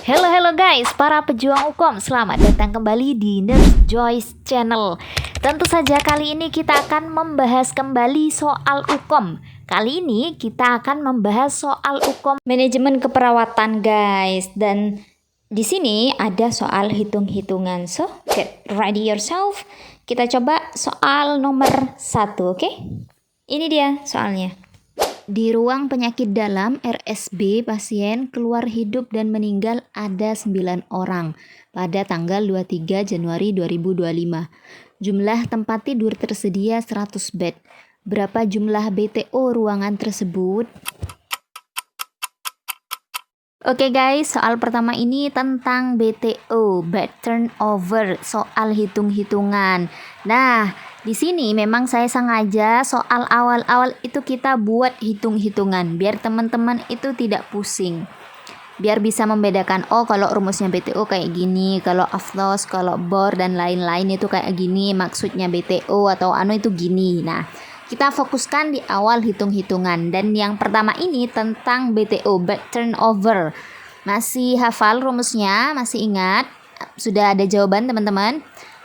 Hello guys, para pejuang hukum, selamat datang kembali di Nurse Joyce Channel. Tentu saja kali ini kita akan membahas kembali soal hukum. Kali ini kita akan membahas soal hukum manajemen keperawatan guys. Dan di sini ada soal hitung-hitungan. So, get ready yourself. Kita coba soal nomor 1, oke? Ini dia soalnya. Di ruang penyakit dalam RSB, pasien keluar hidup dan meninggal ada 9 orang pada tanggal 23 Januari 2025. Jumlah tempat tidur tersedia 100 bed. Berapa jumlah BTO ruangan tersebut? Oke guys, soal pertama ini tentang BTO, bed turnover, soal hitung-hitungan. Nah, di sini memang saya sengaja soal awal-awal itu kita buat hitung-hitungan biar teman-teman itu tidak pusing. Biar bisa membedakan, oh kalau rumusnya BTO kayak gini, kalau AFLOS, kalau BOR dan lain-lain itu kayak gini, maksudnya BTO atau itu gini. Nah, kita fokuskan di awal hitung-hitungan. Dan yang pertama ini tentang BTO, bed turnover. Masih hafal rumusnya? Masih ingat? Sudah ada jawaban teman-teman?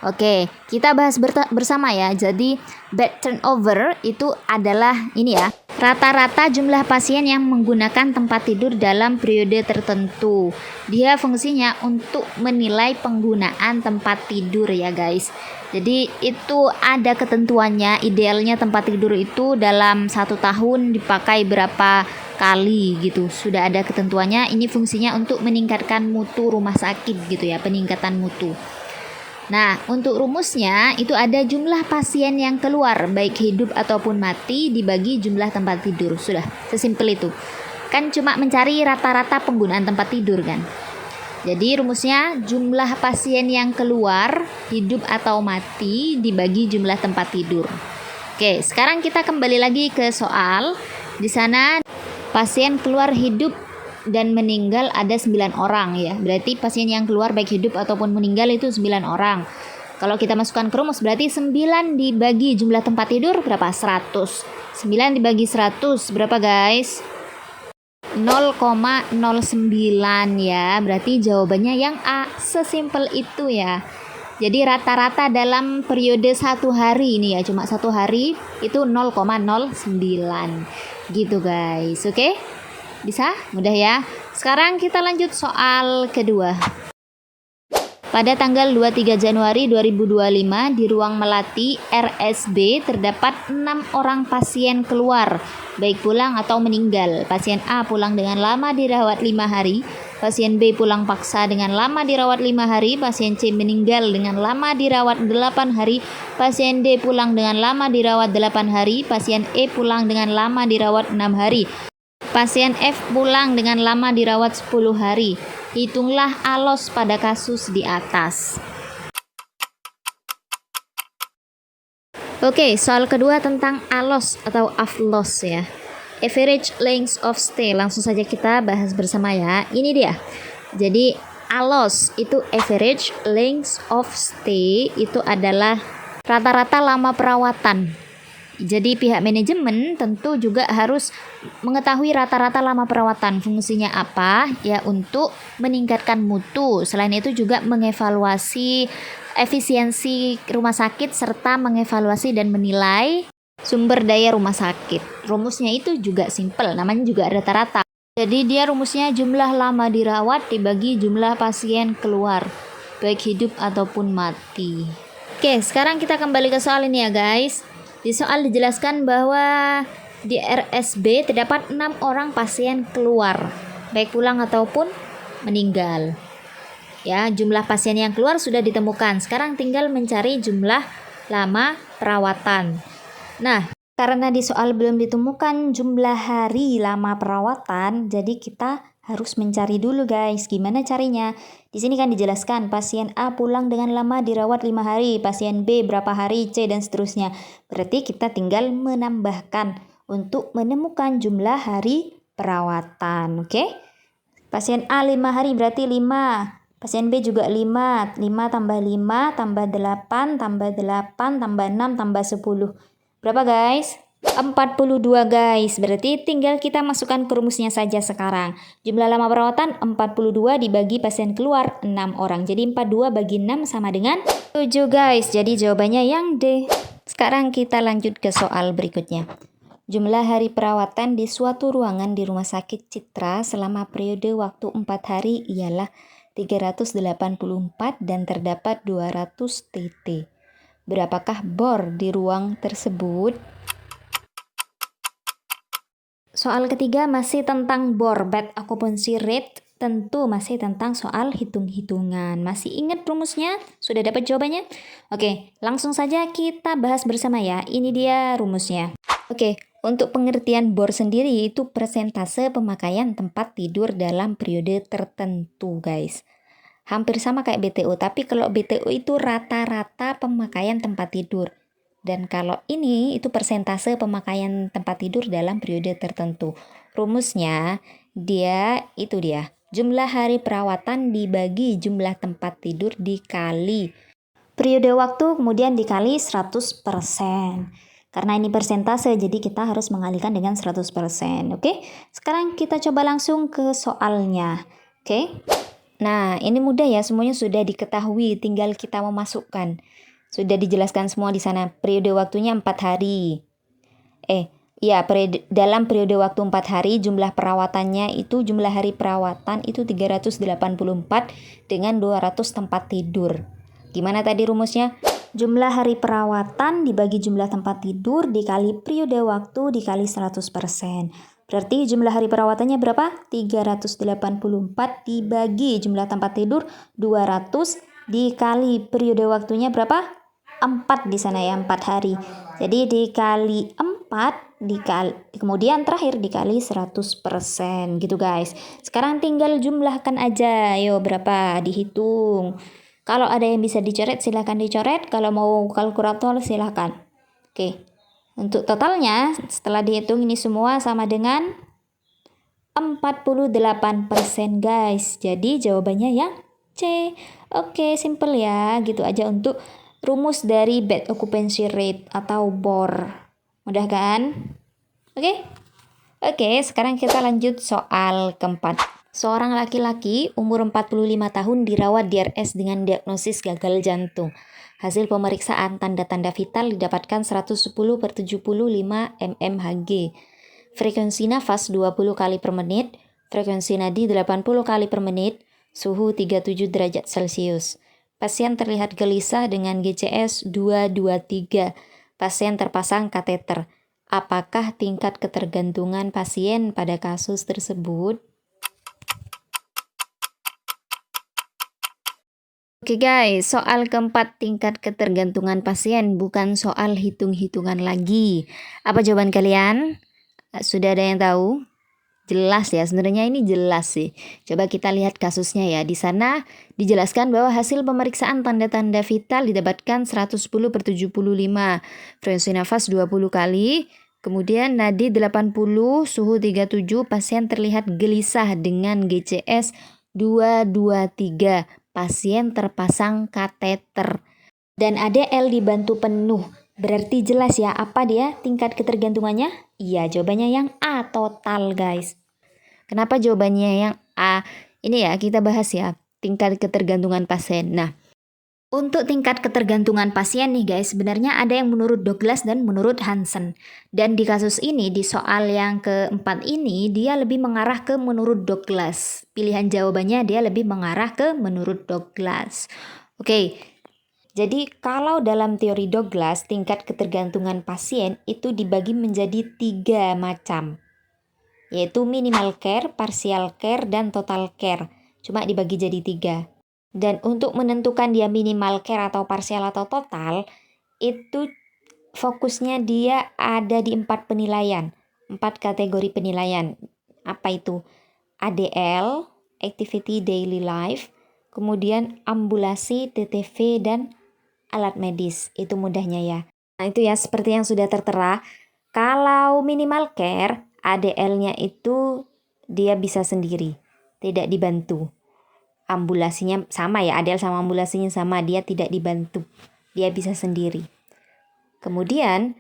Oke, kita bahas bersama ya. Jadi bed turnover itu adalah ini ya, rata-rata jumlah pasien yang menggunakan tempat tidur dalam periode tertentu. Dia fungsinya untuk menilai penggunaan tempat tidur ya guys. Jadi itu ada ketentuannya, idealnya tempat tidur itu dalam 1 tahun dipakai berapa kali gitu. Sudah ada ketentuannya, ini fungsinya untuk meningkatkan mutu rumah sakit gitu ya, peningkatan mutu. Nah, untuk rumusnya itu ada jumlah pasien yang keluar baik hidup ataupun mati dibagi jumlah tempat tidur. Sudah, sesimpel itu. Kan cuma mencari rata-rata penggunaan tempat tidur kan. Jadi rumusnya jumlah pasien yang keluar hidup atau mati dibagi jumlah tempat tidur. Oke, sekarang kita kembali lagi ke soal. Di sana pasien keluar hidup dan meninggal ada 9 orang ya. Berarti pasien yang keluar baik hidup ataupun meninggal itu 9 orang. Kalau kita masukkan ke rumus berarti 9 dibagi jumlah tempat tidur berapa? 100. 9 dibagi 100 berapa guys? 0,09 ya. Berarti jawabannya yang A. Sesimpel itu ya. Jadi rata-rata dalam periode 1 hari ini ya, cuma 1 hari itu 0,09 gitu guys. Oke? Bisa? Mudah ya. Sekarang kita lanjut soal kedua. Pada tanggal 23 Januari 2025 di ruang Melati RSB terdapat 6 orang pasien keluar, baik pulang atau meninggal. Pasien A pulang dengan lama dirawat 5 hari, pasien B pulang paksa dengan lama dirawat 5 hari, pasien C meninggal dengan lama dirawat 8 hari, pasien D pulang dengan lama dirawat 8 hari, pasien E pulang dengan lama dirawat 6 hari. Pasien F pulang dengan lama dirawat 10 hari. Hitunglah ALOS pada kasus di atas. Oke, soal kedua tentang ALOS atau AFLOS ya. Average length of stay. Langsung saja kita bahas bersama ya. Ini dia. Jadi ALOS itu average length of stay, itu adalah rata-rata lama perawatan. Jadi pihak manajemen tentu juga harus mengetahui rata-rata lama perawatan. Fungsinya apa? Ya untuk meningkatkan mutu. Selain itu juga mengevaluasi efisiensi rumah sakit serta mengevaluasi dan menilai sumber daya rumah sakit. Rumusnya itu juga simple, namanya juga rata-rata. Jadi dia rumusnya jumlah lama dirawat dibagi jumlah pasien keluar, baik hidup ataupun mati. Oke, sekarang kita kembali ke soal ini ya guys. Di soal dijelaskan bahwa di RSB terdapat 6 orang pasien keluar, baik pulang ataupun meninggal. Ya, jumlah pasien yang keluar sudah ditemukan. Sekarang tinggal mencari jumlah lama perawatan. Nah, karena di soal belum ditemukan jumlah hari lama perawatan, jadi kita harus mencari dulu guys. Gimana carinya? Di sini kan dijelaskan pasien A pulang dengan lama dirawat 5 hari, pasien B berapa hari, C dan seterusnya. Berarti kita tinggal menambahkan untuk menemukan jumlah hari perawatan. Oke? Pasien A 5 hari berarti 5. Pasien B juga 5. 5 tambah 5 tambah 8 tambah 8 tambah 6 tambah 10. Berapa guys? 42 guys, berarti tinggal kita masukkan ke rumusnya saja sekarang. Jumlah lama perawatan 42 dibagi pasien keluar 6 orang. Jadi 42 bagi 6 sama dengan 7 guys. Jadi jawabannya yang D. Sekarang kita lanjut ke soal berikutnya. Jumlah hari perawatan di suatu ruangan di Rumah Sakit Citra selama periode waktu 4 hari ialah 384 dan terdapat 200 TT. Berapakah bor di ruang tersebut? Soal ketiga masih tentang bor, bed occupancy rate, tentu masih tentang soal hitung-hitungan. Masih ingat rumusnya? Sudah dapat jawabannya? Oke, langsung saja kita bahas bersama ya. Ini dia rumusnya. Oke, untuk pengertian bor sendiri itu persentase pemakaian tempat tidur dalam periode tertentu, guys. Hampir sama kayak BTO, tapi kalau BTO itu rata-rata pemakaian tempat tidur. Dan kalau ini itu persentase pemakaian tempat tidur dalam periode tertentu. Rumusnya dia jumlah hari perawatan dibagi jumlah tempat tidur dikali periode waktu kemudian dikali 100%. Karena ini persentase jadi kita harus mengalihkan dengan 100%. Oke? Sekarang kita coba langsung ke soalnya. Oke? Nah, ini mudah ya, semuanya sudah diketahui, tinggal kita memasukkan. Sudah dijelaskan semua di sana. Periode waktunya 4 hari. Dalam periode waktu 4 hari jumlah perawatannya itu jumlah hari perawatan itu 384 dengan 200 tempat tidur. Gimana tadi rumusnya? Jumlah hari perawatan dibagi jumlah tempat tidur dikali periode waktu dikali 100%. Berarti jumlah hari perawatannya berapa? 384 dibagi jumlah tempat tidur 200 dikali periode waktunya berapa? 4 di sana ya, 4 hari. Jadi dikali 4 kemudian terakhir dikali 100% gitu guys. Sekarang tinggal jumlahkan aja. Ayo berapa? Dihitung. Kalau ada yang bisa dicoret silahkan dicoret. Kalau mau kalkulator silahkan. Oke. Untuk totalnya setelah dihitung ini semua sama dengan 48% guys. Jadi jawabannya yang C. Oke, simple ya. Gitu aja untuk rumus dari bed occupancy rate atau BOR. Mudah kan? Oke, sekarang kita lanjut soal keempat. Seorang laki-laki umur 45 tahun dirawat di RS dengan diagnosis gagal jantung. Hasil pemeriksaan tanda-tanda vital didapatkan 110/75 mmHg. Frekuensi nafas 20 kali per menit, frekuensi nadi 80 kali per menit, suhu 37 derajat Celcius. Pasien terlihat gelisah dengan GCS 223. Pasien terpasang kateter. Apakah tingkat ketergantungan pasien pada kasus tersebut? Oke guys, soal keempat tingkat ketergantungan pasien bukan soal hitung-hitungan lagi. Apa jawaban kalian? Sudah ada yang tahu? Jelas ya, sebenarnya ini jelas sih. Coba kita lihat kasusnya ya. Di sana dijelaskan bahwa hasil pemeriksaan tanda-tanda vital didapatkan 110/75, frekuensi nafas 20 kali, kemudian nadi 80, suhu 37, pasien terlihat gelisah dengan GCS 223, pasien terpasang kateter, dan ADL dibantu penuh. Berarti jelas ya apa dia tingkat ketergantungannya? Iya, jawabannya yang A, total guys. Kenapa jawabannya yang A? Ini ya kita bahas ya, tingkat ketergantungan pasien. Nah, untuk tingkat ketergantungan pasien nih guys, sebenarnya ada yang menurut Douglas dan menurut Hansen. Dan di kasus ini, di soal yang keempat ini, dia lebih mengarah ke menurut Douglas. Pilihan jawabannya dia lebih mengarah ke menurut Douglas. Oke. Jadi kalau dalam teori Douglas, tingkat ketergantungan pasien itu dibagi menjadi 3 macam. Yaitu minimal care, partial care, dan total care. Cuma dibagi jadi 3. Dan untuk menentukan dia minimal care atau partial atau total, itu fokusnya dia ada di 4 penilaian. 4 kategori penilaian. Apa itu? ADL, Activity Daily Life, kemudian ambulasi, TTV, dan alat medis. Itu mudahnya ya. Nah itu ya seperti yang sudah tertera. Kalau minimal care, ADL-nya itu dia bisa sendiri, tidak dibantu. Ambulasinya sama ya, ADL sama ambulasinya sama, dia tidak dibantu, dia bisa sendiri. Kemudian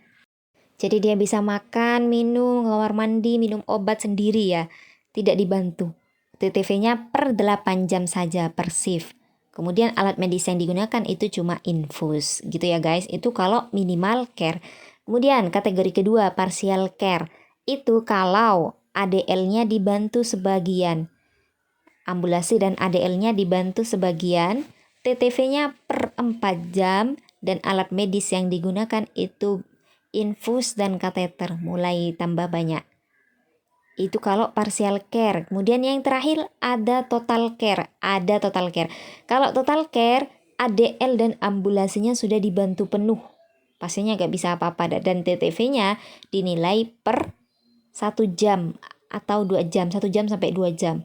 Jadi dia bisa makan, minum, kamar mandi, minum obat sendiri ya. Tidak dibantu. TTV-nya per 8 jam saja per shift. Kemudian alat medis yang digunakan itu cuma infus gitu ya guys. Itu kalau minimal care. Kemudian kategori kedua partial care. Itu kalau ADL-nya dibantu sebagian. Ambulasi dan ADL-nya dibantu sebagian. TTV-nya per 4 jam. Dan alat medis yang digunakan itu infus dan kateter mulai tambah banyak. Itu kalau partial care. Kemudian yang terakhir ada total care. Ada total care. Kalau total care, ADL dan ambulasinya sudah dibantu penuh. Pasiennya gak bisa apa-apa dan TTV-nya dinilai per 1 jam atau 2 jam. 1 jam sampai 2 jam.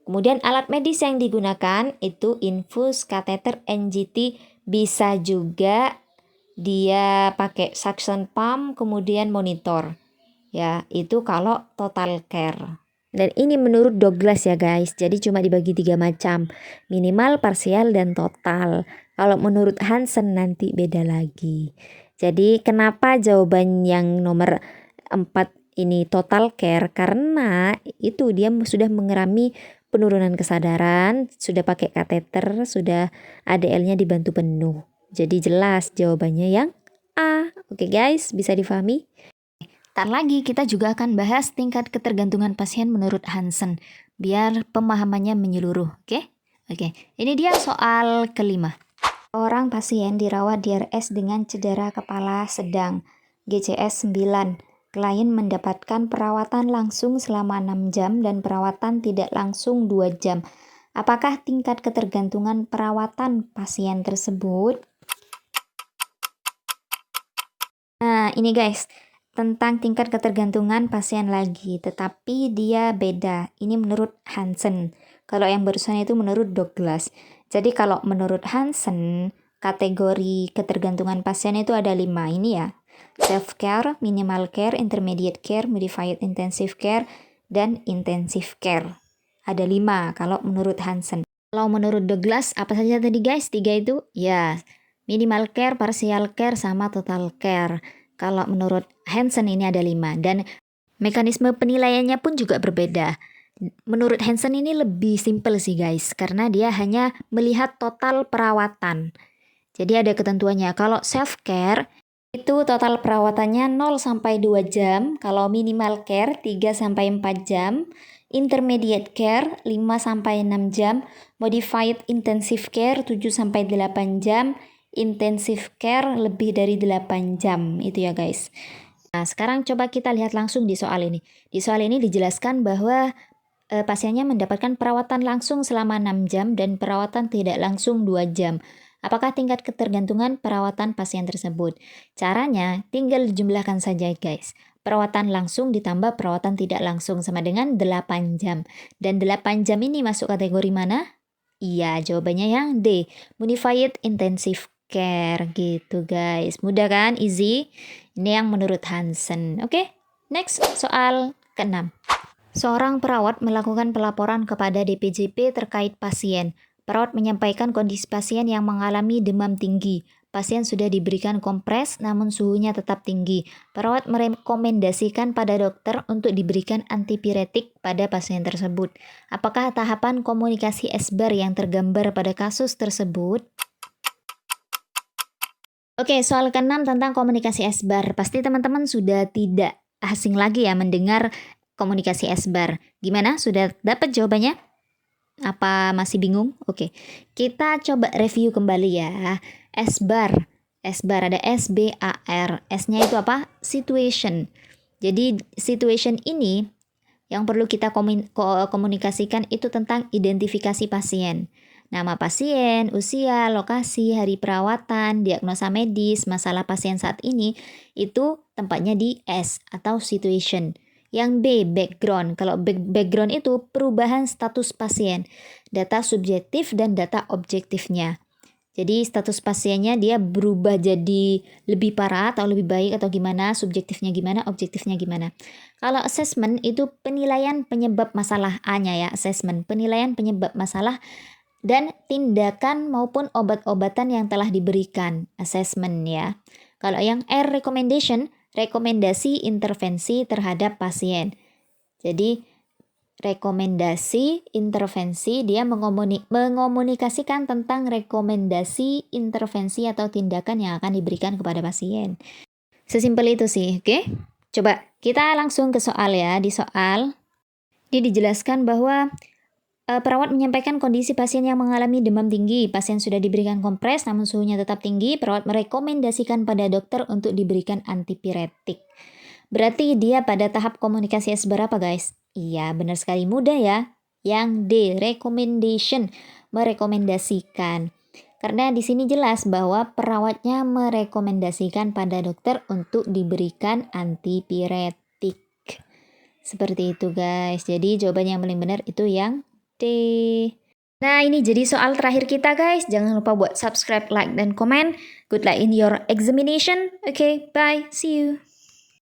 Kemudian alat medis yang digunakan itu infus, kateter, NGT, bisa juga dia pakai suction pump, kemudian monitor. Ya, itu kalau total care. Dan ini menurut Douglas ya guys, jadi cuma dibagi 3 macam. Minimal, parsial, dan total. Kalau menurut Hansen nanti beda lagi. Jadi kenapa jawaban yang nomor 4 ini total care? Karena itu dia sudah mengalami penurunan kesadaran, sudah pakai kateter, sudah ADL-nya dibantu penuh. Jadi jelas jawabannya yang A. Oke guys, bisa difahami? Ntar lagi kita juga akan bahas tingkat ketergantungan pasien menurut Hansen, biar pemahamannya menyeluruh, oke? Oke, ini dia soal kelima. Orang pasien dirawat di RS dengan cedera kepala sedang, GCS 9. Klien mendapatkan perawatan langsung selama 6 jam dan perawatan tidak langsung 2 jam. Apakah tingkat ketergantungan perawatan pasien tersebut? Nah, ini guys, tentang tingkat ketergantungan pasien lagi, tetapi dia beda. Ini menurut Hansen. Kalau yang barusan itu menurut Douglas. Jadi kalau menurut Hansen, kategori ketergantungan pasien itu ada 5 ini ya. Self-care, minimal care, intermediate care, modified intensive care, dan intensive care. Ada 5 kalau menurut Hansen. Kalau menurut Douglas, apa saja tadi guys? 3 itu? Ya, minimal care, partial care, sama total care. Kalau menurut Hansen ini ada 5. Dan mekanisme penilaiannya pun juga berbeda. Menurut Hansen ini lebih simple sih guys. Karena dia hanya melihat total perawatan. Jadi ada ketentuannya. Kalau self-care, itu total perawatannya 0-2 jam. Kalau minimal care 3-4 jam. Intermediate care 5-6 jam. Modified intensive care 7-8 jam. Intensive care lebih dari 8 jam. Itu ya guys. Nah, sekarang coba kita lihat langsung di soal ini. Di soal ini dijelaskan bahwa pasiennya mendapatkan perawatan langsung selama 6 jam dan perawatan tidak langsung 2 jam. Apakah tingkat ketergantungan perawatan pasien tersebut? Caranya tinggal dijumlahkan saja guys. Perawatan langsung ditambah perawatan tidak langsung sama dengan 8 jam. Dan 8 jam ini masuk kategori mana? Iya, jawabannya yang D. Modified intensive care gitu guys. Mudah kan? Easy. Ini yang menurut Hansen. Oke, next soal ke-6. Seorang perawat melakukan pelaporan kepada DPJP terkait pasien. Perawat menyampaikan kondisi pasien yang mengalami demam tinggi. Pasien sudah diberikan kompres namun suhunya tetap tinggi. Perawat merekomendasikan pada dokter untuk diberikan antipiretik pada pasien tersebut. Apakah tahapan komunikasi SBAR yang tergambar pada kasus tersebut? Oke, soal ke-6 tentang komunikasi SBAR. Pasti teman-teman sudah tidak asing lagi ya mendengar komunikasi SBAR. Gimana? Sudah dapat jawabannya? Apa masih bingung? Oke, kita coba review kembali ya. SBAR. SBAR ada SBAR. S-nya itu apa? Situation. Jadi situation ini yang perlu kita komunikasikan itu tentang identifikasi pasien. Nama pasien, usia, lokasi, hari perawatan, diagnosa medis, masalah pasien saat ini, itu tempatnya di S atau situation. Yang B, background. Kalau background itu perubahan status pasien, data subjektif dan data objektifnya. Jadi status pasiennya dia berubah jadi lebih parah atau lebih baik atau gimana, subjektifnya gimana, objektifnya gimana. Kalau assessment itu penilaian penyebab masalah, A-nya ya, assessment, penilaian penyebab masalah dan tindakan maupun obat-obatan yang telah diberikan, assessment ya. Kalau yang R, recommendation, rekomendasi intervensi terhadap pasien. Jadi rekomendasi intervensi dia mengomunikasikan tentang rekomendasi intervensi atau tindakan yang akan diberikan kepada pasien. Sesimpel itu sih, oke? Coba kita langsung ke soal ya. Di soal ini dijelaskan bahwa perawat menyampaikan kondisi pasien yang mengalami demam tinggi. Pasien sudah diberikan kompres namun suhunya tetap tinggi. Perawat merekomendasikan pada dokter untuk diberikan antipiretik. Berarti dia pada tahap komunikasi seberapa guys? Iya, benar sekali, mudah ya. Yang D, recommendation, merekomendasikan. Karena di sini jelas bahwa perawatnya merekomendasikan pada dokter untuk diberikan antipiretik. Seperti itu guys. Jadi jawaban yang paling benar itu yang D. Nah, ini jadi soal terakhir kita guys. Jangan lupa buat subscribe, like, dan komen. Good luck in your examination. Okay, bye. See you.